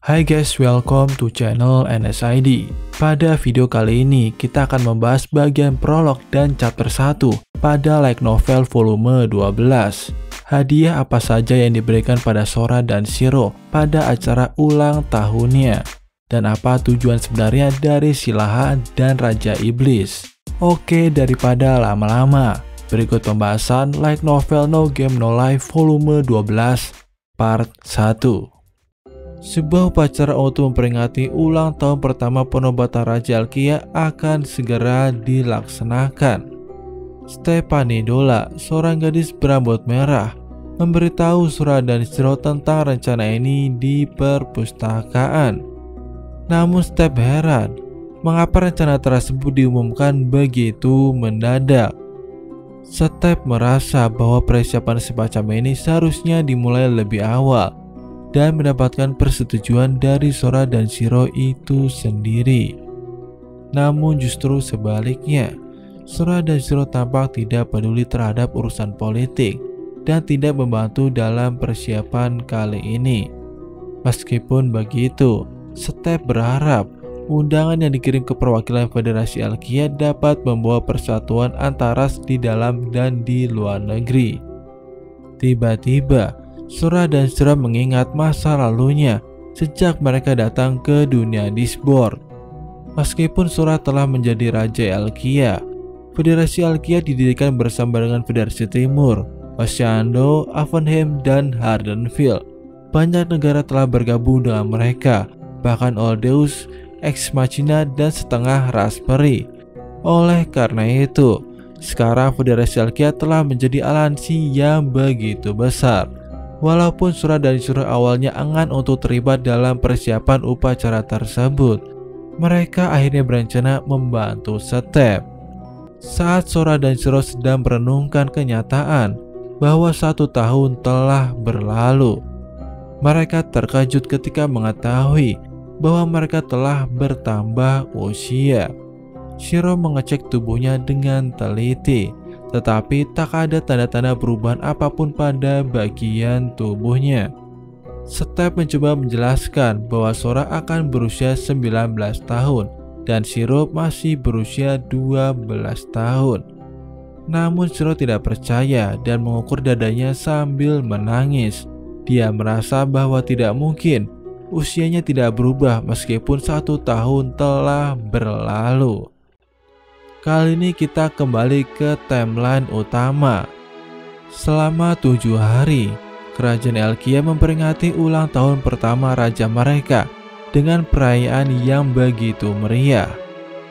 Hai guys, welcome to channel NSID. Pada video kali ini, kita akan membahas bagian prolog dan chapter 1 pada light novel volume 12. Hadiah apa saja yang diberikan pada Sora dan Shiro pada acara ulang tahunnya? Dan apa tujuan sebenarnya dari Silaha dan Raja Iblis? Oke, daripada lama-lama, berikut pembahasan light novel No Game No Life volume 12 part 1. Sebuah upacara untuk memperingati ulang tahun pertama penobatan Raja Elkia akan segera dilaksanakan. Stephanie Dola, seorang gadis berambut merah, memberitahu Sora dan Shiro tentang rencana ini di perpustakaan. Namun Steph heran, mengapa rencana tersebut diumumkan begitu mendadak. Steph merasa bahwa persiapan semacam ini seharusnya dimulai lebih awal dan mendapatkan persetujuan dari Sora dan Shiro itu sendiri. Namun justru sebaliknya, Sora dan Shiro tampak tidak peduli terhadap urusan politik dan tidak membantu dalam persiapan kali ini. Meskipun begitu, Steph berharap undangan yang dikirim ke perwakilan Federasi Elkia dapat membawa persatuan antara di dalam dan di luar negeri. Tiba-tiba, Sora dan Shiro mengingat masa lalunya sejak mereka datang ke dunia Disboard. Meskipun Sora telah menjadi Raja Elkia, Federasi Elkia didirikan bersama dengan Federasi Timur, Oceando, Avenheim, dan Hardenville. Banyak negara telah bergabung dengan mereka, bahkan Oldeus, Ex Machina, dan setengah Raspberry. Oleh karena itu, sekarang Federasi Elkia telah menjadi aliansi yang begitu besar. Walaupun Sora dan Shiro awalnya enggan untuk terlibat dalam persiapan upacara tersebut, mereka akhirnya berencana membantu Steph. Saat Sora dan Shiro sedang merenungkan kenyataan bahwa 1 tahun telah berlalu, mereka terkejut ketika mengetahui bahwa mereka telah bertambah usia. Shiro mengecek tubuhnya dengan teliti, tetapi tak ada tanda-tanda perubahan apapun pada bagian tubuhnya. Steph mencoba menjelaskan bahwa Sora akan berusia 19 tahun dan Shiro masih berusia 12 tahun. Namun Shiro tidak percaya dan mengukur dadanya sambil menangis. Dia merasa bahwa tidak mungkin usianya tidak berubah meskipun 1 tahun telah berlalu. Kali ini kita kembali ke timeline utama. Selama 7 hari, Kerajaan Elkia memperingati ulang tahun pertama raja mereka dengan perayaan yang begitu meriah.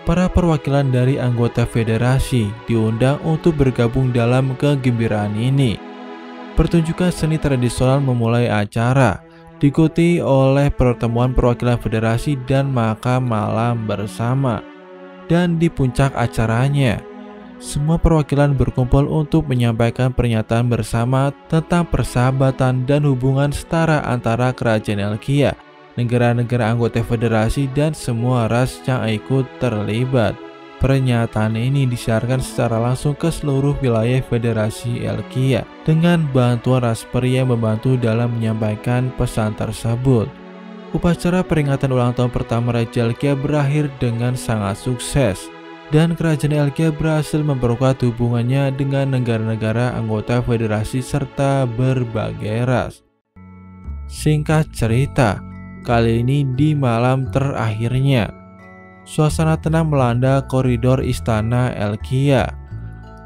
Para perwakilan dari anggota federasi diundang untuk bergabung dalam kegembiraan ini. Pertunjukan seni tradisional memulai acara, diikuti oleh pertemuan perwakilan federasi dan makan malam bersama. Dan di puncak acaranya, semua perwakilan berkumpul untuk menyampaikan pernyataan bersama tentang persahabatan dan hubungan setara antara Kerajaan Elkia, negara-negara anggota federasi, dan semua ras yang ikut terlibat. Pernyataan ini disiarkan secara langsung ke seluruh wilayah Federasi Elkia dengan bantuan Raspberry yang membantu dalam menyampaikan pesan tersebut. Upacara peringatan ulang tahun pertama Raja Elkia berakhir dengan sangat sukses, dan Kerajaan Elkia berhasil memperkuat hubungannya dengan negara-negara anggota federasi serta berbagai ras. Singkat cerita, kali ini di malam terakhirnya, suasana tenang melanda koridor istana Elkia.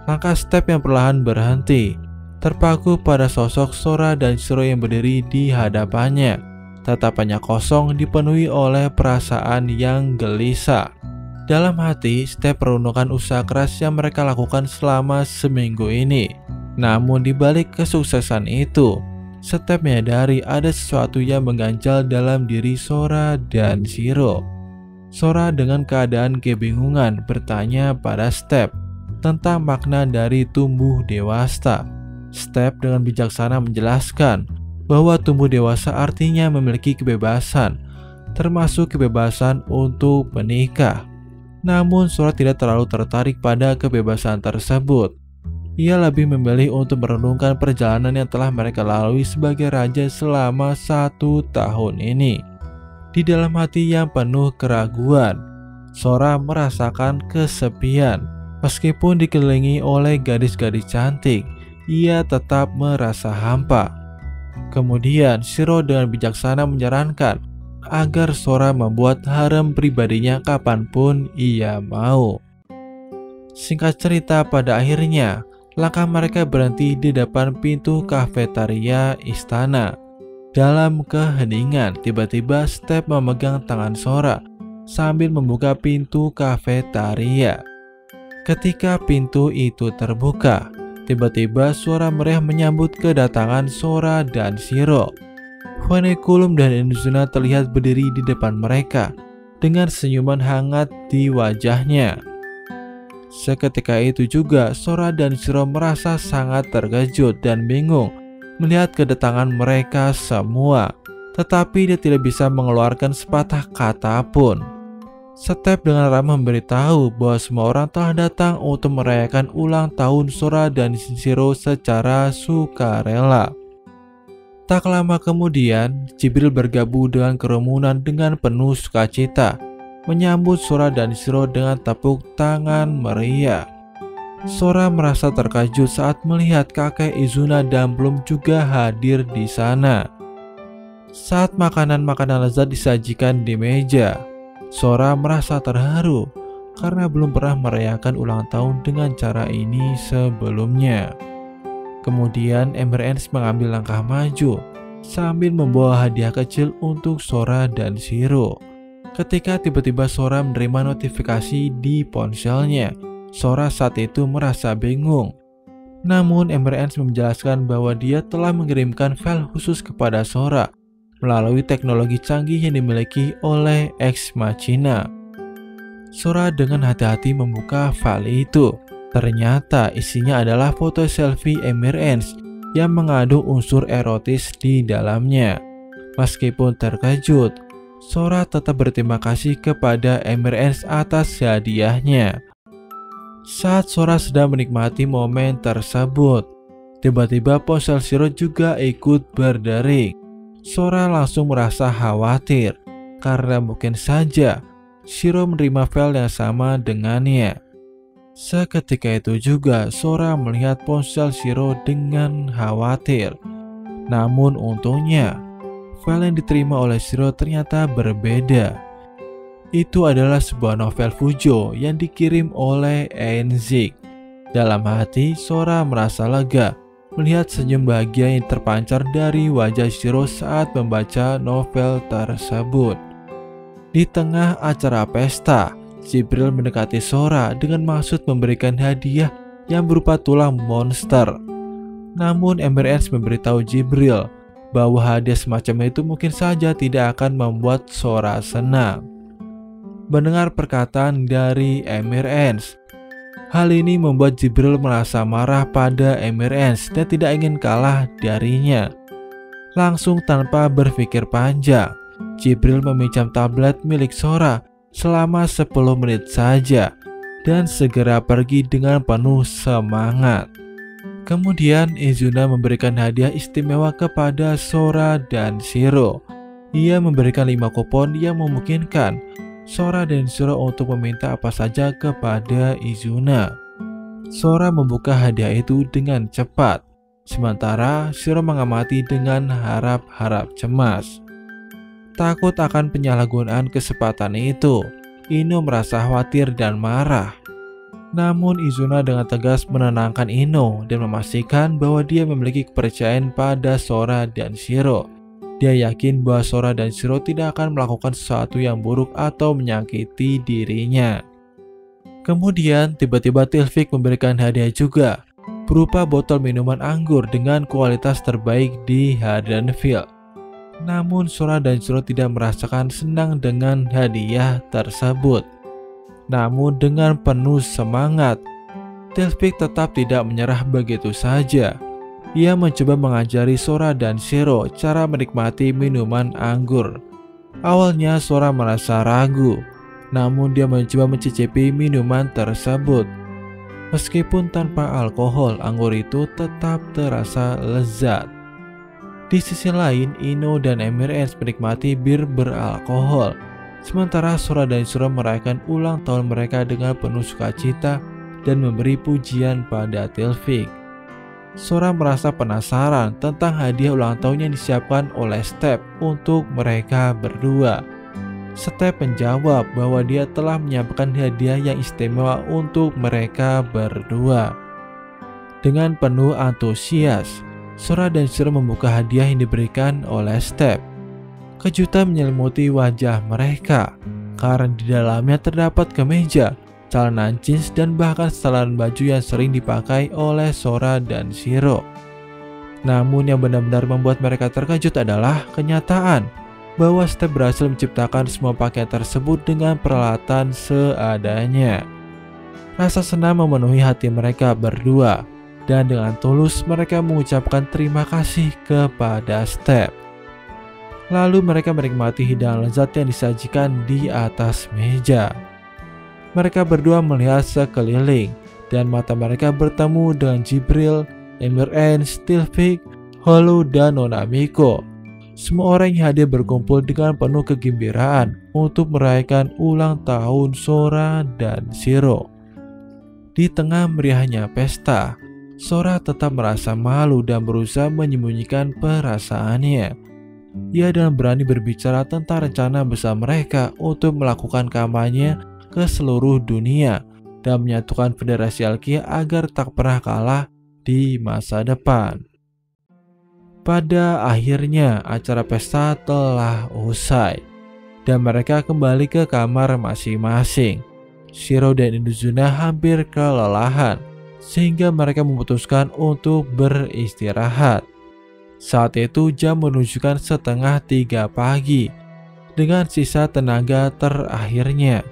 Langkah Steph yang perlahan berhenti, terpaku pada sosok Sora dan Shiro yang berdiri di hadapannya. Tatapannya kosong, dipenuhi oleh perasaan yang gelisah. Dalam hati, Steph merenungkan usaha keras yang mereka lakukan selama seminggu ini. Namun di balik kesuksesan itu, Steph menyadari ada sesuatu yang mengganjal dalam diri Sora dan Shiro. Sora dengan keadaan kebingungan bertanya pada Steph tentang makna dari tumbuh dewasa. Steph dengan bijaksana menjelaskan bahwa tumbuh dewasa artinya memiliki kebebasan, termasuk kebebasan untuk menikah. Namun Sora tidak terlalu tertarik pada kebebasan tersebut. Ia lebih memilih untuk merenungkan perjalanan yang telah mereka lalui sebagai raja selama 1 tahun ini. Di dalam hati yang penuh keraguan, Sora merasakan kesepian. Meskipun dikelilingi oleh gadis-gadis cantik, ia tetap merasa hampa. Kemudian Shiro dengan bijaksana menyarankan agar Sora membuat harem pribadinya kapanpun ia mau. Singkat cerita, pada akhirnya langkah mereka berhenti di depan pintu kafetaria istana. Dalam keheningan, tiba-tiba Step memegang tangan Sora sambil membuka pintu kafetaria. Ketika pintu itu terbuka, tiba-tiba suara meriah menyambut kedatangan Sora dan Shiro. Honekulum dan Inazuna terlihat berdiri di depan mereka dengan senyuman hangat di wajahnya. Seketika itu juga Sora dan Shiro merasa sangat terkejut dan bingung melihat kedatangan mereka semua, tetapi dia tidak bisa mengeluarkan sepatah kata pun. Step dengan ramah memberitahu bahwa semua orang telah datang untuk merayakan ulang tahun Sora dan Shiro secara sukarela. Tak lama kemudian, Jibril bergabung dengan kerumunan dengan penuh sukacita, menyambut Sora dan Shiro dengan tepuk tangan meriah. Sora merasa terkejut saat melihat kakek Izuna dan Bloom juga hadir di sana. Saat makanan-makanan lezat disajikan di meja, Sora merasa terharu karena belum pernah merayakan ulang tahun dengan cara ini sebelumnya. Kemudian Emerald mengambil langkah maju sambil membawa hadiah kecil untuk Sora dan Shiro. Ketika tiba-tiba Sora menerima notifikasi di ponselnya, Sora saat itu merasa bingung. Namun Emerald menjelaskan bahwa dia telah mengirimkan file khusus kepada Sora melalui teknologi canggih yang dimiliki oleh Ex Machina. Sora dengan hati-hati membuka file itu. Ternyata isinya adalah foto selfie Emerald yang mengandung unsur erotis di dalamnya. Meskipun terkejut, Sora tetap berterima kasih kepada Emerald atas hadiahnya. Saat Sora sedang menikmati momen tersebut, tiba-tiba ponsel Shiro juga ikut berdering. Sora langsung merasa khawatir karena mungkin saja Shiro menerima file yang sama dengannya. Seketika itu juga Sora melihat ponsel Shiro dengan khawatir. Namun untungnya, file yang diterima oleh Shiro ternyata berbeda. Itu adalah sebuah novel Fujo yang dikirim oleh Enzik. Dalam hati, Sora merasa lega melihat senyum bahagia yang terpancar dari wajah Shiro saat membaca novel tersebut. Di tengah acara pesta, Jibril mendekati Sora dengan maksud memberikan hadiah yang berupa tulang monster. Namun Emerald memberitahu Jibril bahwa hadiah semacam itu mungkin saja tidak akan membuat Sora senang. Mendengar perkataan dari Emerald, hal ini membuat Jibril merasa marah pada Emerald dan tidak ingin kalah darinya. Langsung tanpa berpikir panjang, Jibril meminjam tablet milik Sora selama 10 menit saja dan segera pergi dengan penuh semangat. Kemudian Izuna memberikan hadiah istimewa kepada Sora dan Shiro. Ia memberikan 5 kupon yang memungkinkan Sora dan Shiro untuk meminta apa saja kepada Izuna. Sora membuka hadiah itu dengan cepat, sementara Shiro mengamati dengan harap-harap cemas. Takut akan penyalahgunaan kesempatan itu, Ino merasa khawatir dan marah. Namun Izuna dengan tegas menenangkan Ino dan memastikan bahwa dia memiliki kepercayaan pada Sora dan Shiro. Dia yakin bahwa Sora dan Shiro tidak akan melakukan sesuatu yang buruk atau menyakiti dirinya. Kemudian tiba-tiba Tilvik memberikan hadiah juga, berupa botol minuman anggur dengan kualitas terbaik di Haddonfield. Namun Sora dan Shiro tidak merasakan senang dengan hadiah tersebut. Namun dengan penuh semangat, Tilvik tetap tidak menyerah begitu saja. Ia mencoba mengajari Sora dan Shiro cara menikmati minuman anggur. Awalnya Sora merasa ragu, namun dia mencoba mencicipi minuman tersebut. Meskipun tanpa alkohol, anggur itu tetap terasa lezat. Di sisi lain, Ino dan Emirance menikmati bir beralkohol, sementara Sora dan Shiro merayakan ulang tahun mereka dengan penuh sukacita dan memberi pujian pada Tilvik. Sora merasa penasaran tentang hadiah ulang tahun yang disiapkan oleh Step untuk mereka berdua. Step menjawab bahwa dia telah menyiapkan hadiah yang istimewa untuk mereka berdua. Dengan penuh antusias, Sora dan Shiro membuka hadiah yang diberikan oleh Step. Kejutan menyelimuti wajah mereka karena di dalamnya terdapat kemeja, celana jeans, dan bahkan setelan baju yang sering dipakai oleh Sora dan Shiro. Namun yang benar-benar membuat mereka terkejut adalah kenyataan bahwa Step berhasil menciptakan semua pakaian tersebut dengan peralatan seadanya. Rasa senang memenuhi hati mereka berdua, dan dengan tulus mereka mengucapkan terima kasih kepada Step. Lalu mereka menikmati hidangan lezat yang disajikan di atas meja. Mereka berdua melihat sekeliling, dan mata mereka bertemu dengan Jibril, Emirance, Tilvik, Hollow, dan Nona Miko. Semua orang yang hadir berkumpul dengan penuh kegembiraan untuk merayakan ulang tahun Sora dan Shiro. Di tengah meriahnya pesta, Sora tetap merasa malu dan berusaha menyembunyikan perasaannya. Ia dengan berani berbicara tentang rencana besar mereka untuk melakukan kampanye ke seluruh dunia dan menyatukan Federasi Alkia agar tak pernah kalah di masa depan. Pada akhirnya acara pesta telah usai dan mereka kembali ke kamar masing-masing. Shiro dan Inazuna hampir kelelahan sehingga mereka memutuskan untuk beristirahat. Saat itu jam menunjukkan 2:30 pagi. Dengan sisa tenaga terakhirnya,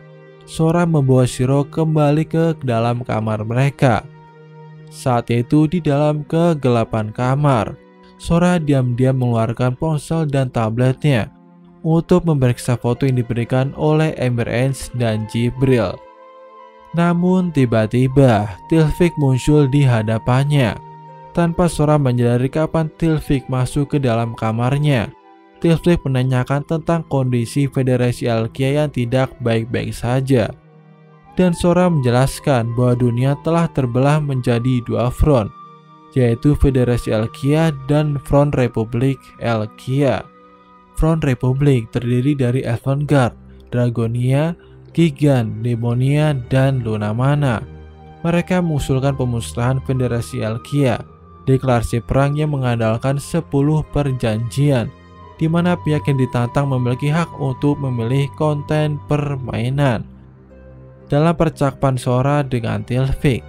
Sora membawa Shiro kembali ke dalam kamar mereka. Saat itu di dalam kegelapan kamar, Sora diam-diam mengeluarkan ponsel dan tabletnya untuk memeriksa foto yang diberikan oleh Emirance dan Jibril. Namun tiba-tiba Tilvik muncul di hadapannya. Tanpa Sora menyadari kapan Tilvik masuk ke dalam kamarnya, Tilvik menanyakan tentang kondisi Federasi Alkia yang tidak baik-baik saja. Dan Sora menjelaskan bahwa dunia telah terbelah menjadi dua front, yaitu Federasi Alkia dan Front Republik Alkia. Front Republik terdiri dari Avantgarde, Dragonia, Gigan, Demonia, dan Lunamana. Mereka mengusulkan pemusnahan Federasi Alkia, deklarasi perang yang mengandalkan 10 perjanjian, di mana pihak yang ditantang memiliki hak untuk memilih konten permainan. Dalam percakapan Sora dengan Tilvik,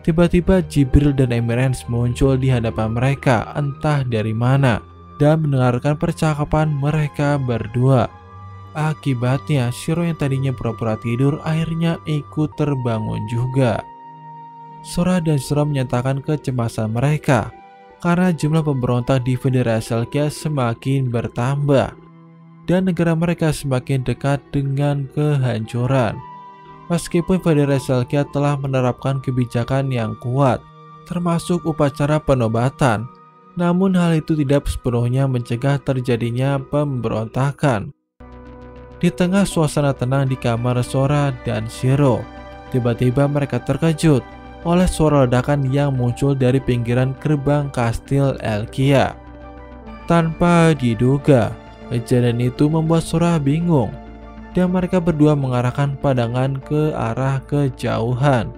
tiba-tiba Jibril dan Emirance muncul di hadapan mereka entah dari mana dan mendengarkan percakapan mereka berdua. Akibatnya Shiro yang tadinya pura-pura tidur akhirnya ikut terbangun juga. Sora dan Shiro menyatakan kecemasan mereka karena jumlah pemberontak di Federasi Alkia semakin bertambah dan negara mereka semakin dekat dengan kehancuran. Meskipun Federasi Alkia telah menerapkan kebijakan yang kuat, termasuk upacara penobatan, namun hal itu tidak sepenuhnya mencegah terjadinya pemberontakan. Di tengah suasana tenang di kamar Sora dan Shiro, tiba-tiba mereka terkejut oleh suara ledakan yang muncul dari pinggiran gerbang kastil Alkia. Tanpa diduga, kejadian itu membuat Sora bingung dan mereka berdua mengarahkan pandangan ke arah kejauhan.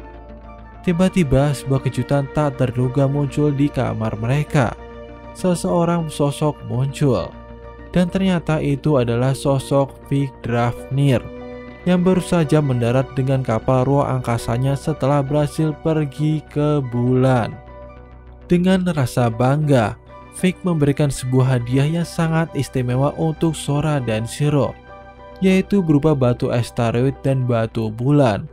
Tiba-tiba sebuah kejutan tak terduga muncul di kamar mereka. Seseorang sosok muncul, dan ternyata itu adalah sosok Vic Drafnir yang baru saja mendarat dengan kapal ruang angkasanya setelah berhasil pergi ke bulan. Dengan rasa bangga, Vic memberikan sebuah hadiah yang sangat istimewa untuk Sora dan Shiro, yaitu berupa batu asteroid dan batu bulan.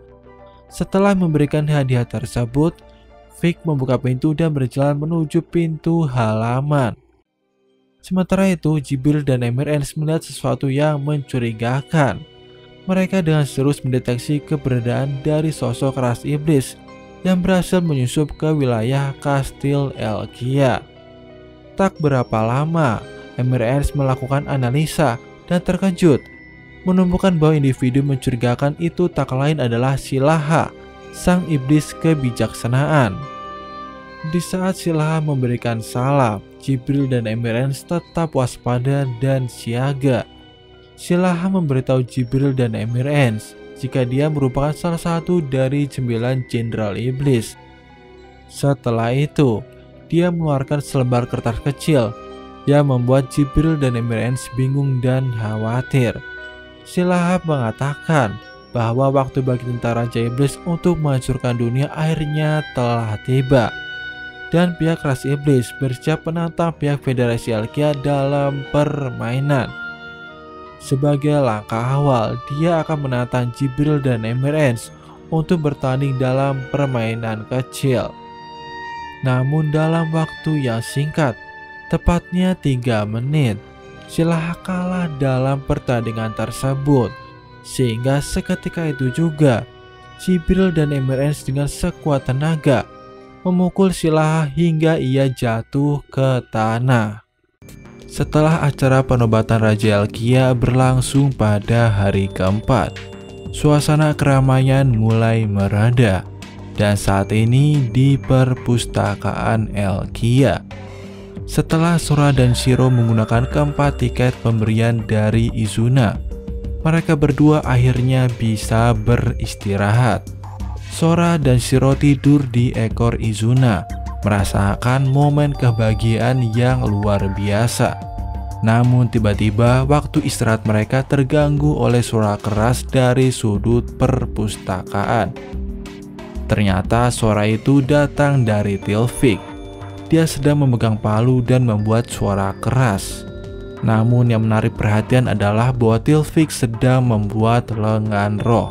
Setelah memberikan hadiah tersebut, Vic membuka pintu dan berjalan menuju pintu halaman. Sementara itu, Jibril dan Emirance melihat sesuatu yang mencurigakan. Mereka dengan serius mendeteksi keberadaan dari sosok ras iblis yang berhasil menyusup ke wilayah kastil Alkia. Tak berapa lama, Emirance melakukan analisa dan terkejut menemukan bahwa individu mencurigakan itu tak lain adalah Silaha, sang iblis kebijaksanaan. Di saat Silaha memberikan salam, Jibril dan Emirance tetap waspada dan siaga. Silaha memberitahu Jibril dan Emirance jika dia merupakan salah satu dari 9 jenderal iblis. Setelah itu, dia mengeluarkan selembar kertas kecil yang membuat Jibril dan Emirance bingung dan khawatir. Silaha mengatakan bahwa waktu bagi tentara Raja Iblis untuk menghancurkan dunia akhirnya telah tiba, dan pihak ras iblis bersiap menantang pihak Federasi Alkia dalam permainan. Sebagai langkah awal, dia akan menantang Jibril dan Emirance untuk bertanding dalam permainan kecil. Namun dalam waktu yang singkat, tepatnya 3 menit, Silaha kalah dalam pertandingan tersebut, sehingga seketika itu juga Jibril dan Emirance dengan sekuat tenaga memukul Silaha hingga ia jatuh ke tanah. Setelah acara penobatan Raja Alkia berlangsung pada hari keempat, suasana keramaian mulai mereda, dan saat ini di perpustakaan Alkia. Setelah Sora dan Shiro menggunakan keempat tiket pemberian dari Izuna, mereka berdua akhirnya bisa beristirahat. Sora dan Shiro tidur di ekor Izuna, merasakan momen kebahagiaan yang luar biasa. Namun tiba-tiba waktu istirahat mereka terganggu oleh suara keras dari sudut perpustakaan. Ternyata suara itu datang dari Tilvik. Dia sedang memegang palu dan membuat suara keras. Namun yang menarik perhatian adalah bahwa Tilvik sedang membuat lengan roh.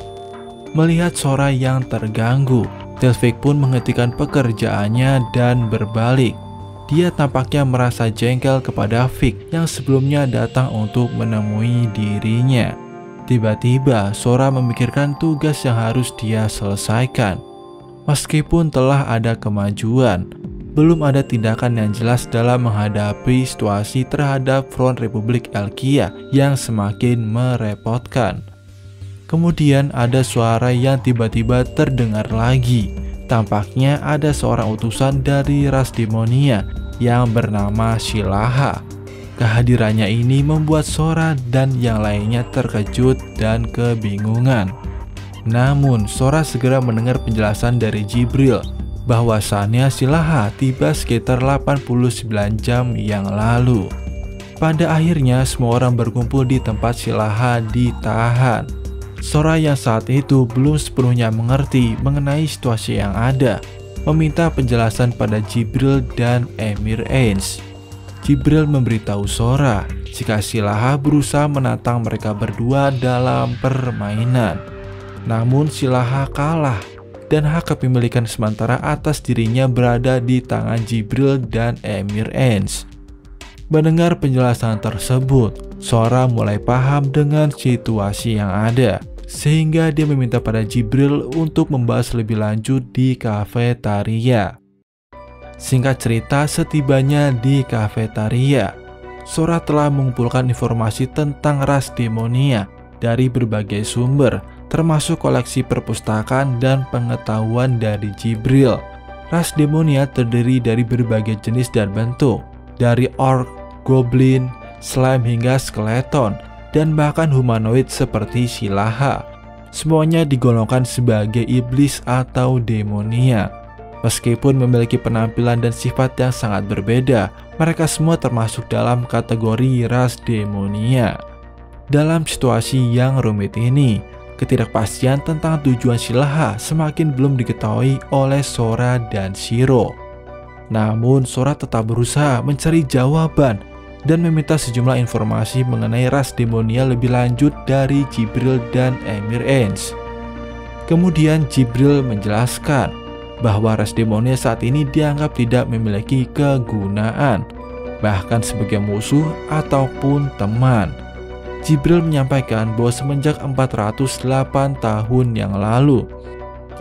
Melihat Sora yang terganggu, Tilvik pun menghentikan pekerjaannya dan berbalik. Dia tampaknya merasa jengkel kepada Fik yang sebelumnya datang untuk menemui dirinya. Tiba-tiba Sora memikirkan tugas yang harus dia selesaikan. Meskipun telah ada kemajuan, belum ada tindakan yang jelas dalam menghadapi situasi terhadap Front Republik Alkia yang semakin merepotkan. Kemudian ada suara yang tiba-tiba terdengar lagi. Tampaknya ada seorang utusan dari ras demonia yang bernama Silaha. Kehadirannya ini membuat Sora dan yang lainnya terkejut dan kebingungan. Namun Sora segera mendengar penjelasan dari Jibril bahwasannya Silaha tiba sekitar 89 jam yang lalu. Pada akhirnya semua orang berkumpul di tempat Silaha ditahan. Sora yang saat itu belum sepenuhnya mengerti mengenai situasi yang ada, meminta penjelasan pada Jibril dan Emirance. Jibril memberitahu Sora jika Silaha berusaha menantang mereka berdua dalam permainan. Namun Silaha kalah dan hak kepemilikan sementara atas dirinya berada di tangan Jibril dan Emirance. Mendengar penjelasan tersebut, Sora mulai paham dengan situasi yang ada, sehingga dia meminta pada Jibril untuk membahas lebih lanjut di kafetaria. Singkat cerita, setibanya di kafetaria, Sora telah mengumpulkan informasi tentang ras demonia dari berbagai sumber, termasuk koleksi perpustakaan dan pengetahuan dari Jibril. Ras demonia terdiri dari berbagai jenis dan bentuk, dari orc, goblin, slime hingga skeleton, dan bahkan humanoid seperti Silaha. Semuanya digolongkan sebagai iblis atau demonia. Meskipun memiliki penampilan dan sifat yang sangat berbeda, mereka semua termasuk dalam kategori ras demonia. Dalam situasi yang rumit ini, ketidakpastian tentang tujuan Silaha semakin belum diketahui oleh Sora dan Shiro. Namun Sora tetap berusaha mencari jawaban dan meminta sejumlah informasi mengenai ras demonia lebih lanjut dari Jibril dan Emirance. Kemudian Jibril menjelaskan bahwa ras demonia saat ini dianggap tidak memiliki kegunaan, bahkan sebagai musuh ataupun teman. Jibril menyampaikan bahwa semenjak 408 tahun yang lalu,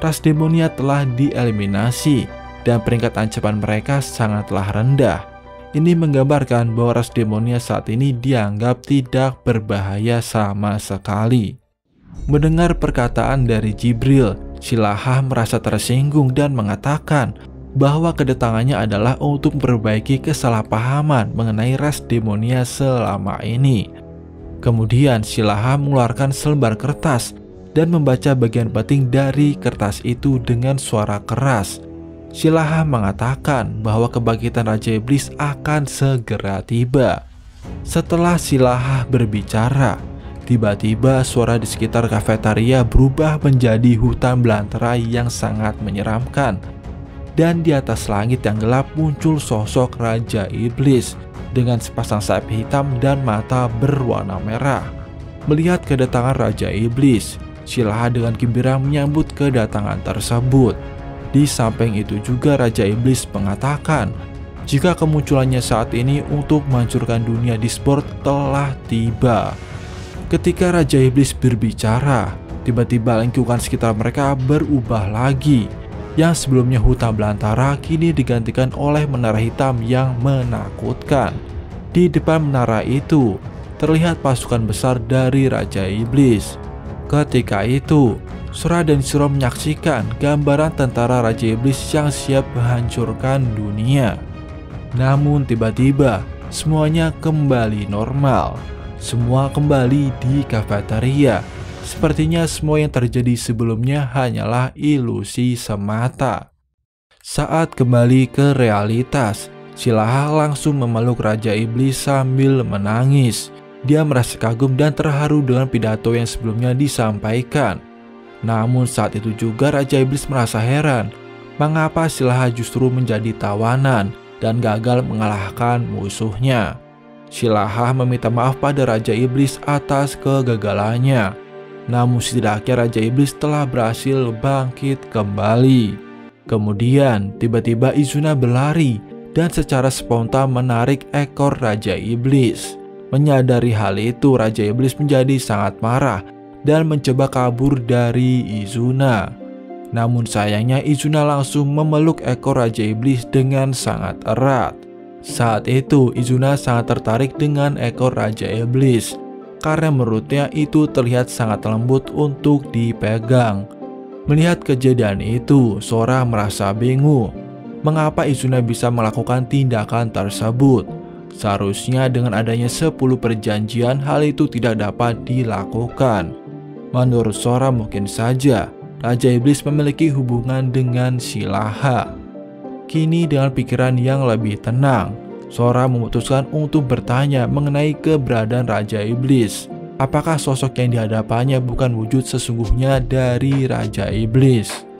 ras demonia telah dieliminasi dan peringkat ancaman mereka sangatlah rendah. Ini menggambarkan bahwa ras demonia saat ini dianggap tidak berbahaya sama sekali. Mendengar perkataan dari Jibril, Silahah merasa tersinggung dan mengatakan bahwa kedatangannya adalah untuk memperbaiki kesalahpahaman mengenai ras demonia selama ini. Kemudian Silahah mengeluarkan selembar kertas dan membaca bagian penting dari kertas itu dengan suara keras. Silahah mengatakan bahwa kebangkitan Raja Iblis akan segera tiba. Setelah Silahah berbicara, tiba-tiba suara di sekitar kafetaria berubah menjadi hutan belantara yang sangat menyeramkan. Dan di atas langit yang gelap muncul sosok Raja Iblis dengan sepasang sayap hitam dan mata berwarna merah. Melihat kedatangan Raja Iblis, Silahah dengan gembira menyambut kedatangan tersebut. Di samping itu juga Raja Iblis mengatakan jika kemunculannya saat ini untuk menghancurkan dunia e-sport telah tiba. Ketika Raja Iblis berbicara, tiba-tiba lingkungan sekitar mereka berubah lagi. Yang sebelumnya hutan belantara kini digantikan oleh menara hitam yang menakutkan. Di depan menara itu terlihat pasukan besar dari Raja Iblis. Ketika itu, Sora dan Shiro menyaksikan gambaran tentara Raja Iblis yang siap menghancurkan dunia. Namun tiba-tiba semuanya kembali normal. Semua kembali di kafetaria. Sepertinya semua yang terjadi sebelumnya hanyalah ilusi semata. Saat kembali ke realitas, Silahah langsung memeluk Raja Iblis sambil menangis. Dia merasa kagum dan terharu dengan pidato yang sebelumnya disampaikan. Namun saat itu juga Raja Iblis merasa heran mengapa Silahah justru menjadi tawanan dan gagal mengalahkan musuhnya. Silahah meminta maaf pada Raja Iblis atas kegagalannya. Namun setidaknya Raja Iblis telah berhasil bangkit kembali. Kemudian tiba-tiba Izuna berlari dan secara spontan menarik ekor Raja Iblis. Menyadari hal itu, Raja Iblis menjadi sangat marah dan mencoba kabur dari Izuna. Namun sayangnya Izuna langsung memeluk ekor Raja Iblis dengan sangat erat. Saat itu Izuna sangat tertarik dengan ekor Raja Iblis karena menurutnya itu terlihat sangat lembut untuk dipegang. Melihat kejadian itu, Sora merasa bingung mengapa Izuna bisa melakukan tindakan tersebut. Seharusnya dengan adanya 10 perjanjian hal itu tidak dapat dilakukan. Menurut Sora mungkin saja Raja Iblis memiliki hubungan dengan Silahah. Kini dengan pikiran yang lebih tenang, Sora memutuskan untuk bertanya mengenai keberadaan Raja Iblis. Apakah sosok yang dihadapannya bukan wujud sesungguhnya dari Raja Iblis?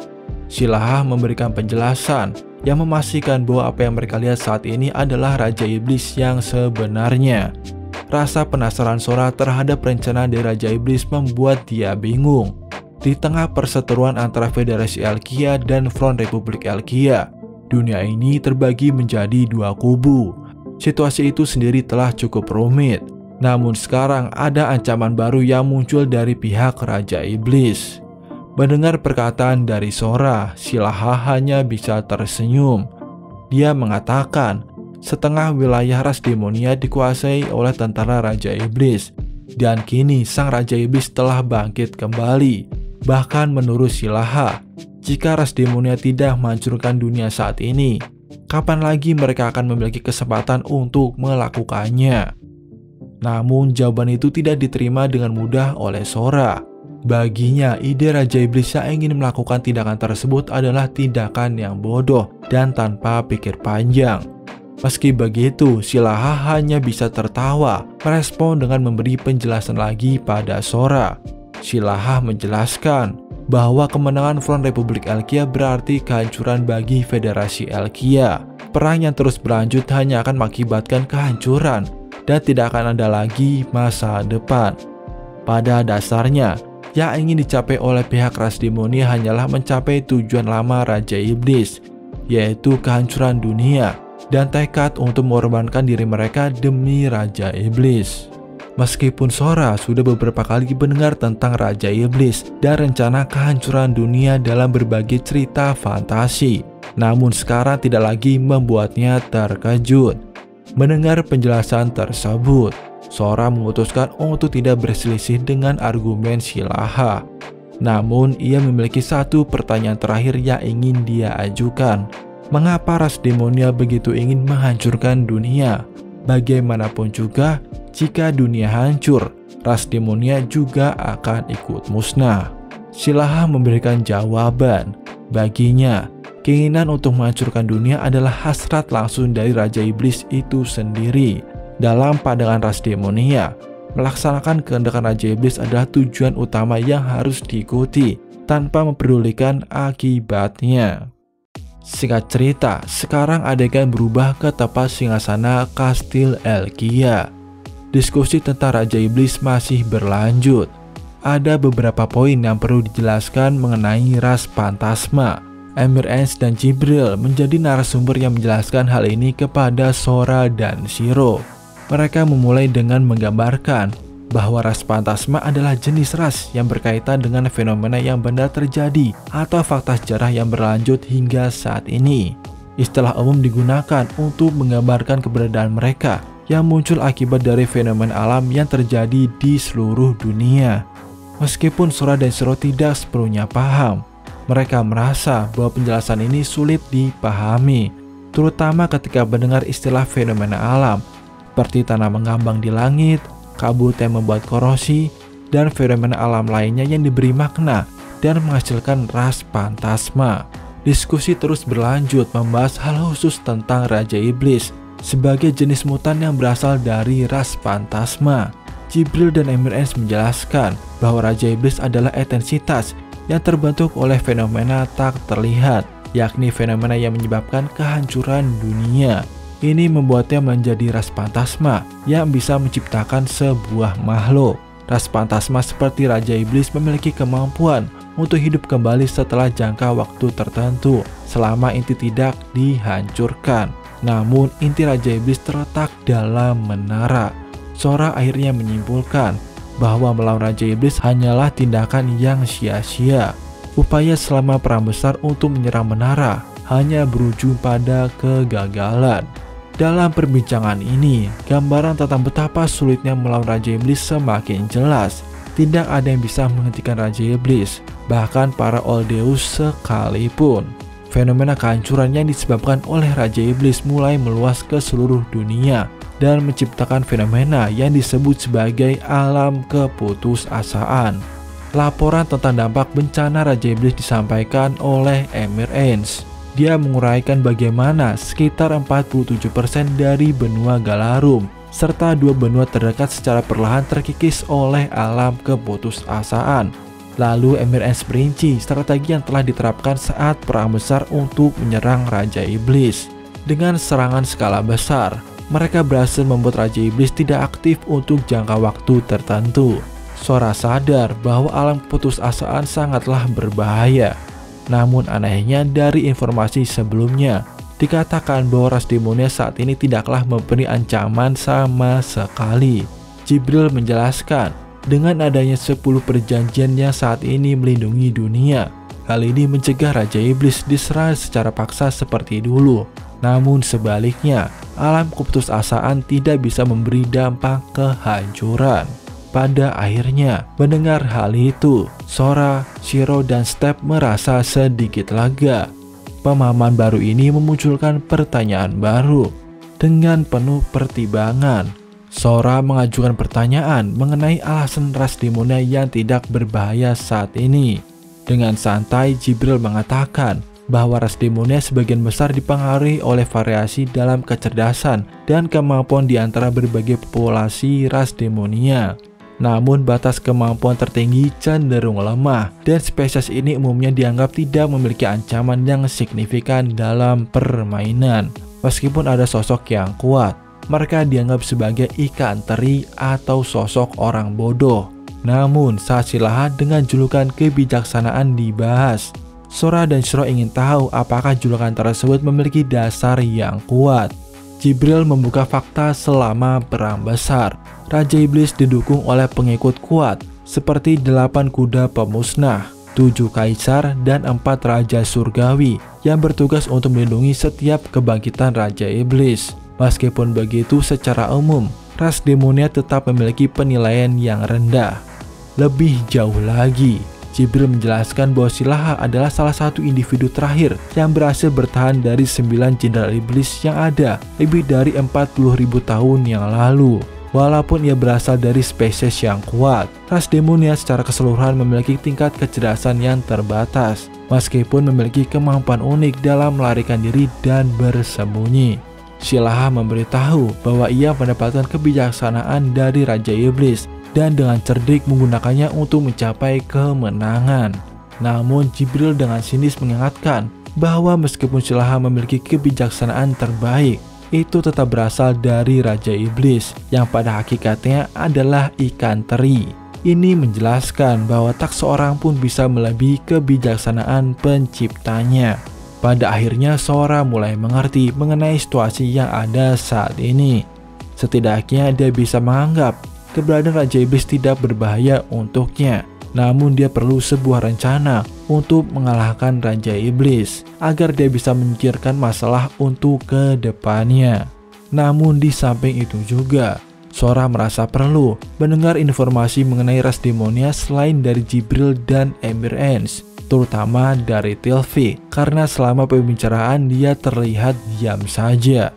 Silahah memberikan penjelasan yang memastikan bahwa apa yang mereka lihat saat ini adalah Raja Iblis yang sebenarnya. Rasa penasaran Sora terhadap rencana dari Raja Iblis membuat dia bingung. Di tengah perseteruan antara Federasi Elkia dan Front Republik Elkia, dunia ini terbagi menjadi dua kubu. Situasi itu sendiri telah cukup rumit. Namun sekarang ada ancaman baru yang muncul dari pihak Raja Iblis. Mendengar perkataan dari Sora, Silahah hanya bisa tersenyum. Dia mengatakan setengah wilayah ras demonia dikuasai oleh tentara Raja Iblis. Dan kini sang Raja Iblis telah bangkit kembali. Bahkan menurut Silahah, jika ras demonia tidak menghancurkan dunia saat ini, kapan lagi mereka akan memiliki kesempatan untuk melakukannya? Namun jawaban itu tidak diterima dengan mudah oleh Sora. Baginya, ide Raja Iblis yang ingin melakukan tindakan tersebut adalah tindakan yang bodoh dan tanpa pikir panjang. Meski begitu, Silahah hanya bisa tertawa, merespon dengan memberi penjelasan lagi pada Sora. Silahah menjelaskan bahwa kemenangan Front Republik Elkia berarti kehancuran bagi Federasi Elkia. Perang yang terus berlanjut hanya akan mengakibatkan kehancuran dan tidak akan ada lagi masa depan. Pada dasarnya, yang ingin dicapai oleh pihak ras demonia hanyalah mencapai tujuan lama Raja Iblis, yaitu kehancuran dunia dan tekad untuk mengorbankan diri mereka demi Raja Iblis. Meskipun Sora sudah beberapa kali mendengar tentang Raja Iblis dan rencana kehancuran dunia dalam berbagai cerita fantasi, namun sekarang tidak lagi membuatnya terkejut. Mendengar penjelasan tersebut, Sora memutuskan untuk tidak berselisih dengan argumen Shilaaha. Namun, ia memiliki satu pertanyaan terakhir yang ingin dia ajukan. Mengapa ras demonia begitu ingin menghancurkan dunia? Bagaimanapun juga, jika dunia hancur, ras demonia juga akan ikut musnah. Shilaaha memberikan jawaban. Baginya, keinginan untuk menghancurkan dunia adalah hasrat langsung dari Raja Iblis itu sendiri. Dalam pandangan ras demonia, melaksanakan kehendak Raja Iblis adalah tujuan utama yang harus diikuti tanpa mempedulikan akibatnya. Singkat cerita, sekarang adegan berubah ke tempat singgasana Kastil Elkia. Diskusi tentang Raja Iblis masih berlanjut. Ada beberapa poin yang perlu dijelaskan mengenai ras Phantasma. Emir Ence dan Jibril menjadi narasumber yang menjelaskan hal ini kepada Sora dan Shiro. Mereka memulai dengan menggambarkan bahwa ras Phantasma adalah jenis ras yang berkaitan dengan fenomena yang benar terjadi atau fakta sejarah yang berlanjut hingga saat ini. Istilah umum digunakan untuk menggambarkan keberadaan mereka yang muncul akibat dari fenomena alam yang terjadi di seluruh dunia. Meskipun Sora dan Shiro tidak sepenuhnya paham, mereka merasa bahwa penjelasan ini sulit dipahami, terutama ketika mendengar istilah fenomena alam seperti tanah mengambang di langit, kabut yang membuat korosi, dan fenomena alam lainnya yang diberi makna dan menghasilkan ras Phantasma. Diskusi terus berlanjut membahas hal khusus tentang Raja Iblis sebagai jenis mutan yang berasal dari ras Phantasma. Jibril dan Emir Ence menjelaskan bahwa Raja Iblis adalah etensitas yang terbentuk oleh fenomena tak terlihat, yakni fenomena yang menyebabkan kehancuran dunia. Ini membuatnya menjadi ras Phantasma yang bisa menciptakan sebuah makhluk. Ras Phantasma seperti Raja Iblis memiliki kemampuan untuk hidup kembali setelah jangka waktu tertentu selama inti tidak dihancurkan. Namun inti Raja Iblis terletak dalam menara. Sora akhirnya menyimpulkan bahwa melawan Raja Iblis hanyalah tindakan yang sia-sia. Upaya selama perang besar untuk menyerang menara hanya berujung pada kegagalan. Dalam perbincangan ini, gambaran tentang betapa sulitnya melawan Raja Iblis semakin jelas. Tidak ada yang bisa menghentikan Raja Iblis, bahkan para Old Deus sekalipun. Fenomena kehancuran yang disebabkan oleh Raja Iblis mulai meluas ke seluruh dunia dan menciptakan fenomena yang disebut sebagai alam keputusasaan. Laporan tentang dampak bencana Raja Iblis disampaikan oleh Emir Ence. Dia menguraikan bagaimana sekitar 47% dari benua Galarum serta 2 benua terdekat secara perlahan terkikis oleh alam keputusasaan. Lalu Emir Ence merinci strategi yang telah diterapkan saat perang besar untuk menyerang Raja Iblis. Dengan serangan skala besar, mereka berhasil membuat Raja Iblis tidak aktif untuk jangka waktu tertentu. Sora sadar bahwa alam keputusasaan sangatlah berbahaya. Namun anehnya dari informasi sebelumnya, dikatakan bahwa ras demonia saat ini tidaklah memberi ancaman sama sekali. Jibril menjelaskan, dengan adanya 10 perjanjian yang saat ini melindungi dunia, hal ini mencegah Raja Iblis diserang secara paksa seperti dulu. Namun sebaliknya, alam keputusasaan tidak bisa memberi dampak kehancuran. Pada akhirnya, mendengar hal itu, Sora, Shiro, dan Step merasa sedikit lega. Pemahaman baru ini memunculkan pertanyaan baru. Dengan penuh pertimbangan, Sora mengajukan pertanyaan mengenai alasan ras demonia yang tidak berbahaya saat ini. Dengan santai, Jibril mengatakan bahwa ras demonia sebagian besar dipengaruhi oleh variasi dalam kecerdasan dan kemampuan di antara berbagai populasi ras demonia. Namun batas kemampuan tertinggi cenderung lemah dan spesies ini umumnya dianggap tidak memiliki ancaman yang signifikan dalam permainan. Meskipun ada sosok yang kuat, mereka dianggap sebagai ikan teri atau sosok orang bodoh. Namun saat Shilaaha dengan julukan kebijaksanaan dibahas, Sora dan Shiro ingin tahu apakah julukan tersebut memiliki dasar yang kuat. Jibril membuka fakta selama perang besar. Raja Iblis didukung oleh pengikut kuat seperti 8 kuda pemusnah, 7 kaisar, dan 4 raja surgawi yang bertugas untuk melindungi setiap kebangkitan Raja Iblis. Meskipun begitu, secara umum, ras demonia tetap memiliki penilaian yang rendah. Lebih jauh lagi, Jibril menjelaskan bahwa Silaha adalah salah satu individu terakhir yang berhasil bertahan dari 9 jenderal iblis yang ada lebih dari 40.000 tahun yang lalu. Walaupun ia berasal dari spesies yang kuat, ras demonia secara keseluruhan memiliki tingkat kecerdasan yang terbatas, meskipun memiliki kemampuan unik dalam melarikan diri dan bersembunyi. Silaha memberitahu bahwa ia mendapatkan kebijaksanaan dari Raja Iblis dan dengan cerdik menggunakannya untuk mencapai kemenangan. Namun Jibril dengan sinis mengingatkan bahwa meskipun Silaha memiliki kebijaksanaan terbaik, itu tetap berasal dari Raja Iblis yang pada hakikatnya adalah ikan teri. Ini menjelaskan bahwa tak seorang pun bisa melebihi kebijaksanaan penciptanya. Pada akhirnya Sora mulai mengerti mengenai situasi yang ada saat ini. Setidaknya dia bisa menganggap keberadaan Raja Iblis tidak berbahaya untuknya. Namun dia perlu sebuah rencana untuk mengalahkan Raja Iblis agar dia bisa menyingkirkan masalah untuk kedepannya. Namun di samping itu juga, Sora merasa perlu mendengar informasi mengenai ras demonia selain dari Jibril dan Emir Ens, terutama dari Tilfi, karena selama pembicaraan dia terlihat diam saja.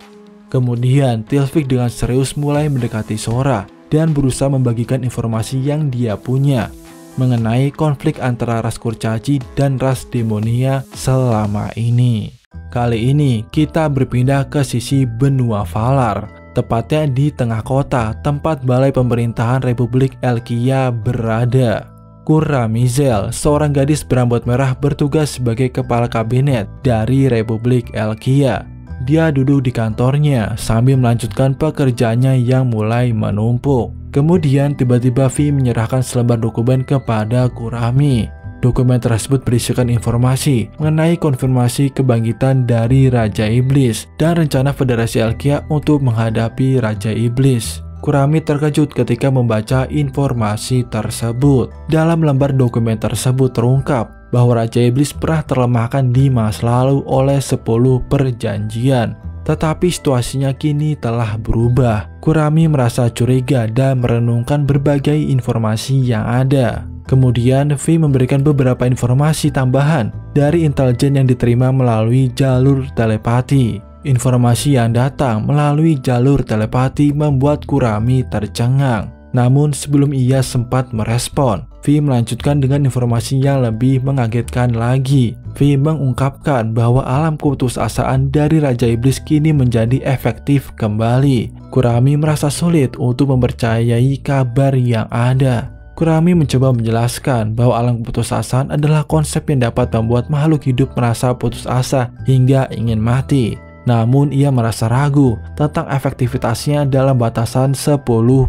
Kemudian Tilfi dengan serius mulai mendekati Sora dan berusaha membagikan informasi yang dia punya mengenai konflik antara ras kurcaci dan ras demonia selama ini. Kali ini kita berpindah ke sisi benua Valar, tepatnya di tengah kota tempat balai pemerintahan Republik Elkia berada. Kuramizel, seorang gadis berambut merah bertugas sebagai kepala kabinet dari Republik Elkia. Dia duduk di kantornya sambil melanjutkan pekerjaannya yang mulai menumpuk. Kemudian tiba-tiba Vi menyerahkan selembar dokumen kepada Kurami. Dokumen tersebut berisikan informasi mengenai konfirmasi kebangkitan dari Raja Iblis dan rencana Federasi Elkia untuk menghadapi Raja Iblis. Kurami terkejut ketika membaca informasi tersebut. Dalam lembar dokumen tersebut terungkap bahwa Raja Iblis pernah terlemahkan di masa lalu oleh 10 perjanjian. Tetapi situasinya kini telah berubah. Kurami merasa curiga dan merenungkan berbagai informasi yang ada. Kemudian Vi memberikan beberapa informasi tambahan dari intelijen yang diterima melalui jalur telepati. Informasi yang datang melalui jalur telepati membuat Kurami tercengang. Namun sebelum ia sempat merespon, Vi melanjutkan dengan informasi yang lebih mengagetkan lagi. Vi mengungkapkan bahwa alam keputusasaan dari Raja Iblis kini menjadi efektif kembali. Kurami merasa sulit untuk mempercayai kabar yang ada. Kurami mencoba menjelaskan bahwa alam keputusasaan adalah konsep yang dapat membuat makhluk hidup merasa putus asa hingga ingin mati. Namun ia merasa ragu tentang efektivitasnya dalam batasan 10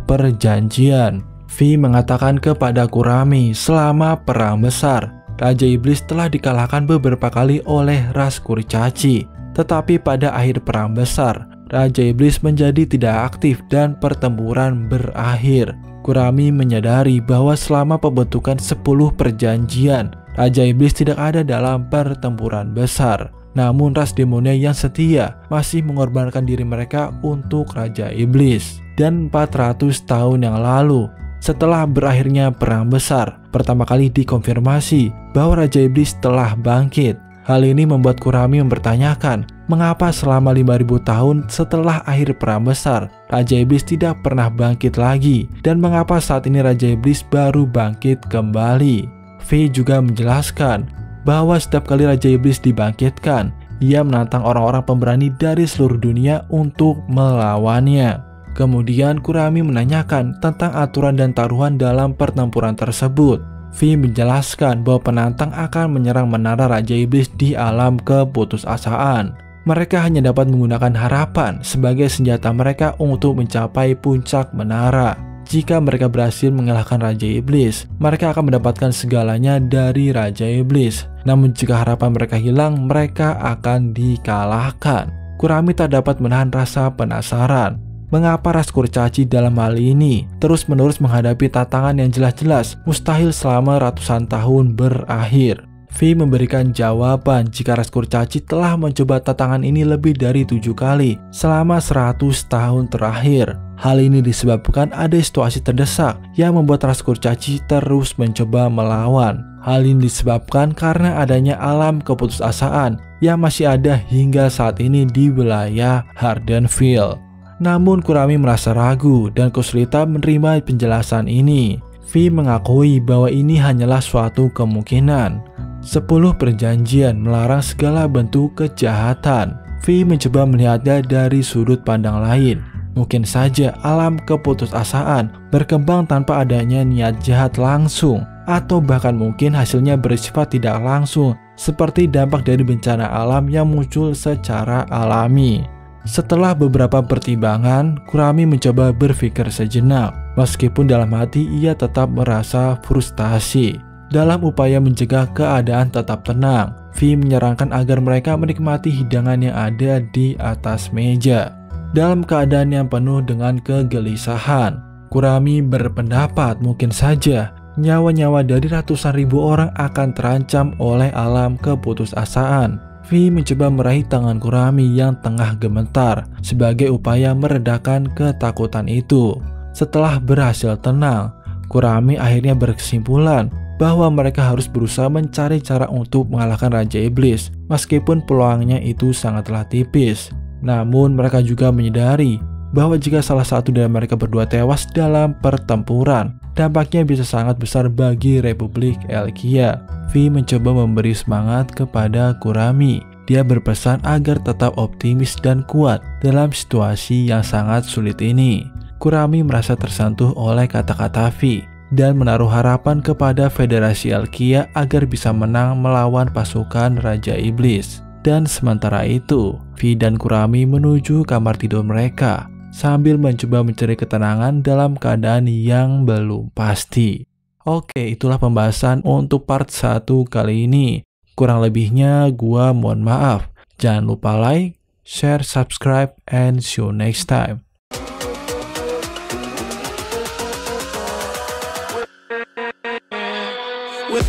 perjanjian. Vi mengatakan kepada Kurami selama perang besar, Raja Iblis telah dikalahkan beberapa kali oleh ras kurcaci. Tetapi pada akhir perang besar, Raja Iblis menjadi tidak aktif dan pertempuran berakhir. Kurami menyadari bahwa selama pembentukan 10 perjanjian, Raja Iblis tidak ada dalam pertempuran besar. Namun ras demonia yang setia masih mengorbankan diri mereka untuk Raja Iblis. Dan 400 tahun yang lalu, setelah berakhirnya perang besar, pertama kali dikonfirmasi bahwa Raja Iblis telah bangkit. Hal ini membuat Kurami mempertanyakan mengapa selama 5000 tahun setelah akhir perang besar, Raja Iblis tidak pernah bangkit lagi, dan mengapa saat ini Raja Iblis baru bangkit kembali. V juga menjelaskan bahwa setiap kali Raja Iblis dibangkitkan, ia menantang orang-orang pemberani dari seluruh dunia untuk melawannya. Kemudian Kurami menanyakan tentang aturan dan taruhan dalam pertempuran tersebut. V menjelaskan bahwa penantang akan menyerang menara Raja Iblis di alam keputusasaan. Mereka hanya dapat menggunakan harapan sebagai senjata mereka untuk mencapai puncak menara. Jika mereka berhasil mengalahkan Raja Iblis, mereka akan mendapatkan segalanya dari Raja Iblis. Namun jika harapan mereka hilang, mereka akan dikalahkan. Kurami tak dapat menahan rasa penasaran. Mengapa ras kurcaci dalam hal ini terus-menerus menghadapi tantangan yang jelas-jelas mustahil selama ratusan tahun berakhir? V memberikan jawaban jika ras kurcaci telah mencoba tantangan ini lebih dari 7 kali selama 100 tahun terakhir. Hal ini disebabkan ada situasi terdesak yang membuat ras kurcaci terus mencoba melawan. Hal ini disebabkan karena adanya alam keputusasaan yang masih ada hingga saat ini di wilayah Hardenville. Namun Kurami merasa ragu dan kesulitan menerima penjelasan ini. V mengakui bahwa ini hanyalah suatu kemungkinan. 10 perjanjian melarang segala bentuk kejahatan. V mencoba melihatnya dari sudut pandang lain. Mungkin saja alam keputusasaan berkembang tanpa adanya niat jahat langsung, atau bahkan mungkin hasilnya bersifat tidak langsung, seperti dampak dari bencana alam yang muncul secara alami. Setelah beberapa pertimbangan, Kurami mencoba berpikir sejenak. Meskipun dalam hati ia tetap merasa frustasi. Dalam upaya mencegah keadaan tetap tenang, V menyarankan agar mereka menikmati hidangan yang ada di atas meja. Dalam keadaan yang penuh dengan kegelisahan, Kurami berpendapat mungkin saja nyawa-nyawa dari ratusan ribu orang akan terancam oleh alam keputusasaan. V mencoba meraih tangan Kurami yang tengah gemetar sebagai upaya meredakan ketakutan itu. Setelah berhasil tenang, Kurami akhirnya berkesimpulan bahwa mereka harus berusaha mencari cara untuk mengalahkan Raja Iblis, meskipun peluangnya itu sangatlah tipis. Namun mereka juga menyadari bahwa jika salah satu dari mereka berdua tewas dalam pertempuran, dampaknya bisa sangat besar bagi Republik Elkia. V mencoba memberi semangat kepada Kurami. Dia berpesan agar tetap optimis dan kuat dalam situasi yang sangat sulit ini. Kurami merasa tersentuh oleh kata-kata V dan menaruh harapan kepada Federasi Elkia agar bisa menang melawan pasukan Raja Iblis. Dan sementara itu, V dan Kurami menuju kamar tidur mereka sambil mencoba mencari ketenangan dalam keadaan yang belum pasti. Oke, itulah pembahasan untuk part 1 kali ini. Kurang lebihnya gua mohon maaf. Jangan lupa like, share, subscribe, and see you next time. With